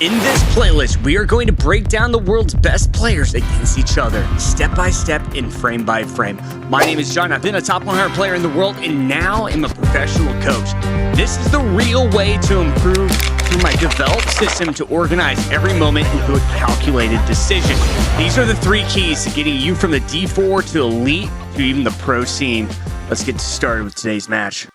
In this playlist, we are going to break down the world's best players against each other, step by step and frame by frame. My name is John. I've been a top 100 player in the world, and now I'm a professional coach. This is the real way to improve through my developed system to organize every moment into a calculated decision. These are the 3 keys to getting you from the D4 to elite to even the pro scene. Let's get started with today's match.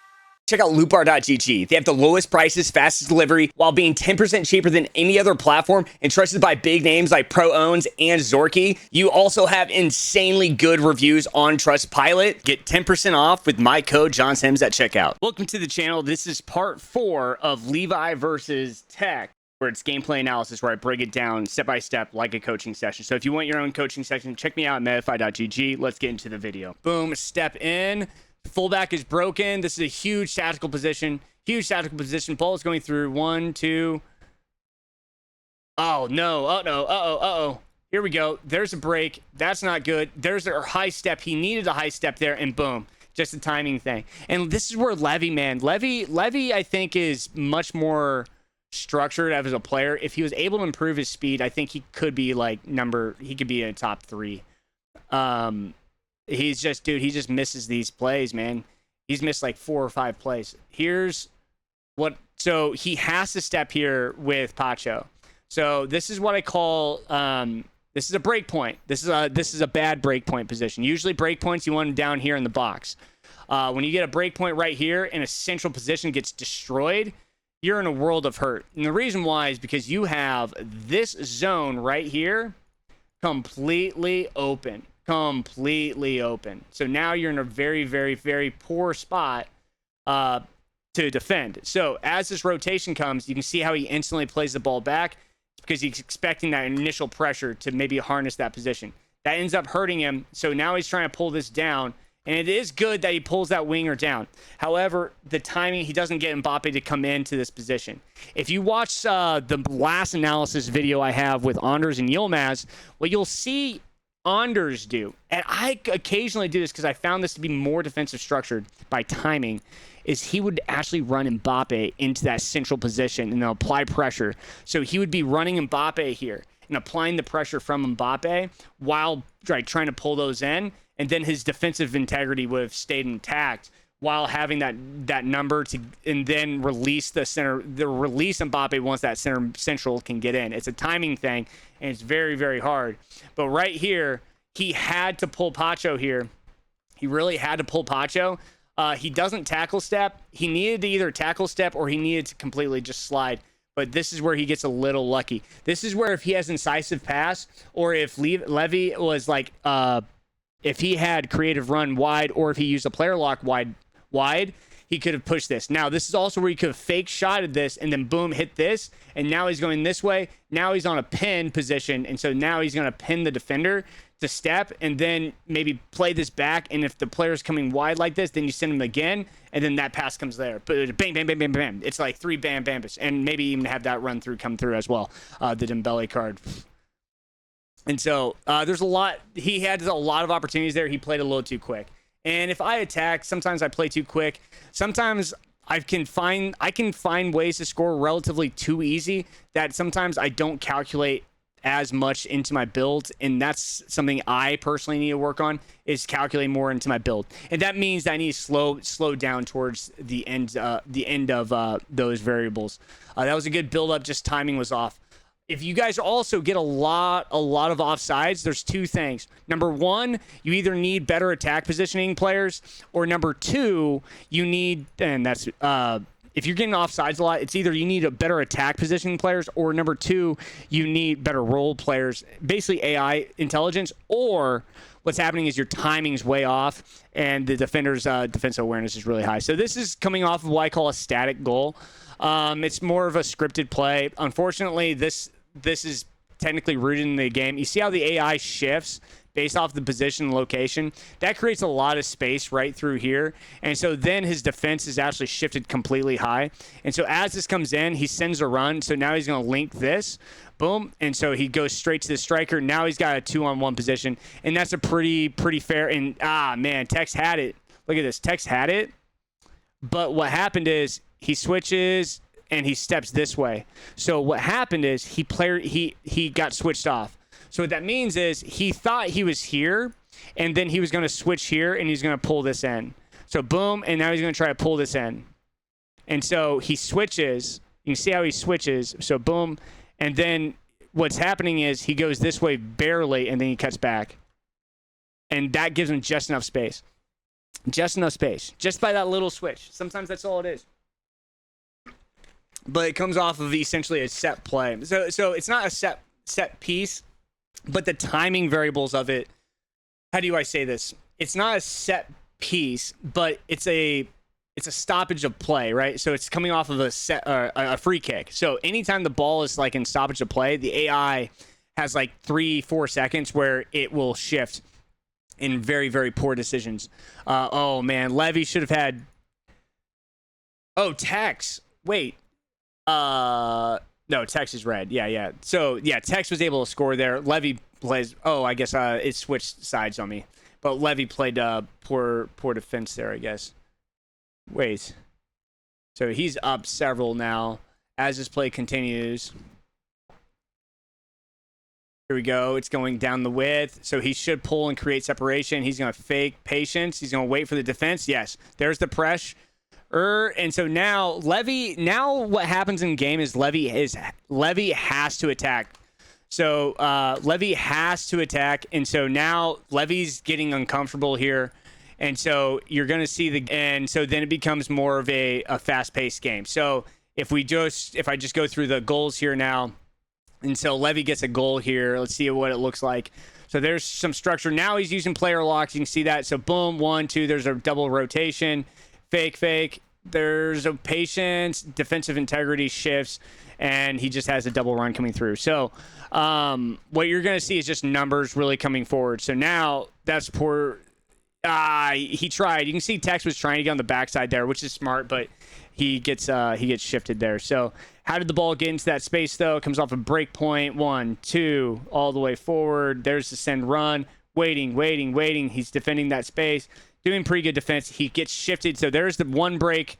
Check out lootbar.gg. They have the lowest prices, fastest delivery, while being 10% cheaper than any other platform and trusted by big names like Pro Owns and Zorky. You also have insanely good reviews on Trustpilot. Get 10% off with my code JohnSims at checkout. Welcome to the channel. This is part 4 of Levi versus Tekkz, where it's gameplay analysis, where I break it down step by step like a coaching session. So if you want your own coaching session, check me out at medify.gg. Let's get into the video. Boom, step in. Fullback is broken. This is a huge tactical position. Huge tactical position. Ball is going through. 1, 2. Oh, no. Oh, no. Uh-oh. Here we go. There's a break. That's not good. There's a high step. He needed a high step there, and boom. Just a timing thing. And this is where Levi, man. Levi, I think, is much more structured as a player. If he was able to improve his speed, I think he could be like he could be in top 3. He's just, dude, he just misses these plays, man. He's missed like 4 or 5 plays. So he has to step here with Pacho. So this is what I call, this is a break point. This is a bad break point position. Usually break points, you want them down here in the box. When you get a break point right here and a central position gets destroyed, you're in a world of hurt. And the reason why is because you have this zone right here completely open. So now you're in a very, very, very poor spot to defend. So as this rotation comes, you can see how he instantly plays the ball back because he's expecting that initial pressure to maybe harness that position. That ends up hurting him. So now he's trying to pull this down, and it is good that he pulls that winger down. However, the timing, he doesn't get Mbappe to come into this position. If you watch the last analysis video I have with Anders and Yilmaz, what you'll see Anders do, and I occasionally do this because I found this to be more defensive structured by timing, is he would actually run Mbappe into that central position and then apply pressure. So he would be running Mbappe here and applying the pressure from Mbappe while trying to pull those in, and then his defensive integrity would have stayed intact while having that number to, and then release release Mbappe once that central can get in. It's a timing thing, and it's very, very hard. But right here, he had to pull Pacho here. He really had to pull Pacho. He doesn't tackle step. He needed to either tackle step or he needed to completely just slide. But this is where he gets a little lucky. This is where if he has incisive pass, or if Levi was like, if he had creative run wide, or if he used a player lock wide, he could have pushed this. Now, this is also where he could have fake shotted this and then boom, hit this. And now he's going this way. Now he's on a pin position. And so now he's going to pin the defender to step and then maybe play this back. And if the player's coming wide like this, then you send him again. And then that pass comes there. But bang, bang, bang, bam, bam. It's like 3 bam, bam. And maybe even have that run through come through as well. The Dembele card. And so there's a lot. He had a lot of opportunities there. He played a little too quick. And if I attack, sometimes I play too quick. Sometimes I can find ways to score relatively too easy that sometimes I don't calculate as much into my build, and that's something I personally need to work on, is calculate more into my build. And that means that I need to slow down towards the end of those variables. That was a good build up, just timing was off. If you guys also get a lot of offsides, there's 2 things. Number 1, you either need better attack positioning players, or number 2, you need, and that's if you're getting offsides a lot, it's either you need a better attack positioning players, or number 2, you need better role players, basically AI intelligence, or what's happening is your timing's way off and the defender's defensive awareness is really high. So this is coming off of what I call a static goal. It's more of a scripted play. Unfortunately, this is technically rooted in the game. You see how the AI shifts based off the position and location? That creates a lot of space right through here. And so then his defense is actually shifted completely high. And so as this comes in, he sends a run. So now he's going to link this. Boom. And so he goes straight to the striker. Now he's got a 2-on-1 position. And that's a pretty fair. And, man, Tekkz had it. Look at this. Tekkz had it. But what happened is he switches. and he steps this way. So what happened is he got switched off. So what that means is he thought he was here, and then he was going to switch here, and he's going to pull this in. So boom, and now he's going to try to pull this in. And so he switches. You can see how he switches. So boom, and then what's happening is he goes this way barely, and then he cuts back. And that gives him just enough space. Just enough space. Just by that little switch. Sometimes that's all it is. But it comes off of essentially a set play. So it's not a set piece, but the timing variables of it. How do I say this? It's not a set piece, but it's a stoppage of play, right? So it's coming off of a free kick. So anytime the ball is like in stoppage of play, the AI has like 3-4 seconds where it will shift in very, very poor decisions. Oh man, Levi should have had. Oh, Tekkz. Wait. No, Tekkz is red. Yeah. So yeah, Tekkz was able to score there. Levi plays. Oh, I guess it switched sides on me. But Levi played poor defense there, I guess. Wait. So he's up several now as this play continues. Here we go. It's going down the width. So he should pull and create separation. He's going to fake patience. He's going to wait for the defense. Yes. There's the pressure. And so now what happens in game is Levi has to attack. So Levi has to attack. And so now Levi's getting uncomfortable here. And so you're going to see and so then it becomes more of a fast-paced game. So if I just go through the goals here now, and so Levi gets a goal here. Let's see what it looks like. So there's some structure. Now he's using player locks. You can see that. So boom, 1, 2. There's a double rotation. Fake. There's a patience. Defensive integrity shifts. And he just has a double run coming through. So what you're going to see is just numbers really coming forward. So now that's poor. He tried. You can see Tekkz was trying to get on the backside there, which is smart, but he gets shifted there. So how did the ball get into that space, though? It comes off a break point. 1, 2, all the way forward. There's the send run. Waiting. He's defending that space. Doing pretty good defense. He gets shifted. So there's the one break.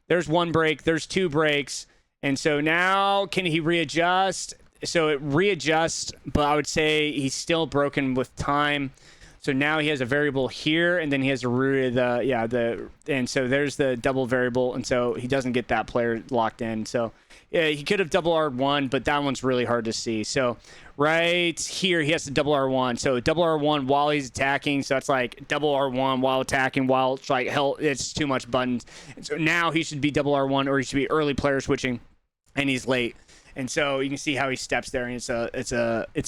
There's 1 break. There's 2 breaks. And so now can he readjust? So it readjusts, but I would say he's still broken with time. So now he has a variable here, and then he has a root of and so there's the double variable, and so he doesn't get that player locked in. So yeah, he could have double R1, but that one's really hard to see. So right here, he has to double R1. So double R1 while he's attacking. So that's like double R1 while attacking, while it's like hell, it's too much buttons. And so now he should be double R1, or he should be early player switching, and he's late. And so you can see how he steps there, and it's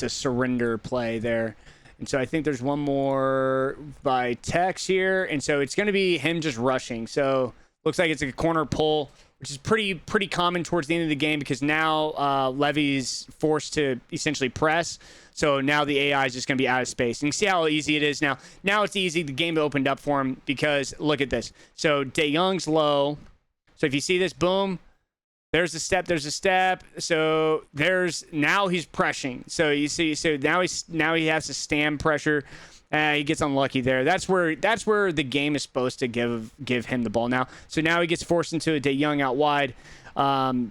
a surrender play there. And so I think there's one more by Tekkz here. And so it's going to be him just rushing. So looks like it's a corner pull, which is pretty common towards the end of the game, because now Levi's forced to essentially press. So now the AI is just going to be out of space. And you can see how easy it is now. Now it's easy. The game opened up for him, because look at this. So De Jong's low. So if you see this, boom. There's a step. So now he's pressing. So you see, so now he has to stand pressure. He gets unlucky there. That's where the game is supposed to give him the ball now. So now he gets forced into a De Jong out wide.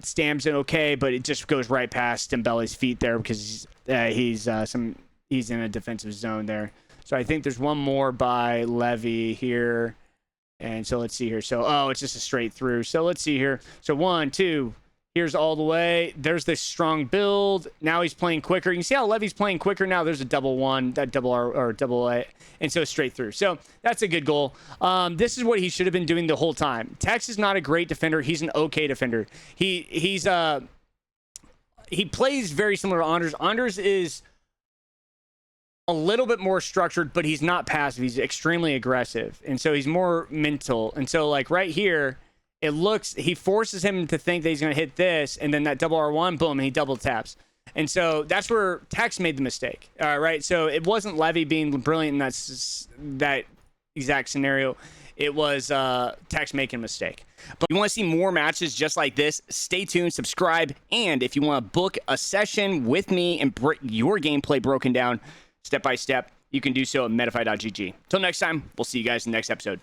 Stamps it okay, but it just goes right past Dembele's feet there, because he's in a defensive zone there. So I think there's one more by Levi here. And so let's see here. So, it's just a straight through. So let's see here. So 1, 2, here's all the way. There's this strong build. Now he's playing quicker. You can see how Levi's playing quicker now. There's a double 1, that double R or double A, and so straight through. So that's a good goal. This is what he should have been doing the whole time. Tekkz is not a great defender. He's an okay defender. He plays very similar to Anders. Anders is a little bit more structured, but he's not passive. He's extremely aggressive. And so he's more mental. And so like right here, he forces him to think that he's going to hit this, and then that double R1, boom, and he double taps. And so that's where Tekkz made the mistake. Right. So it wasn't Levi being brilliant in that exact scenario. It was Tekkz making a mistake. But if you want to see more matches just like this, stay tuned, subscribe, and if you want to book a session with me and your gameplay broken down step by step, you can do so at metafy.gg. Till next time, we'll see you guys in the next episode.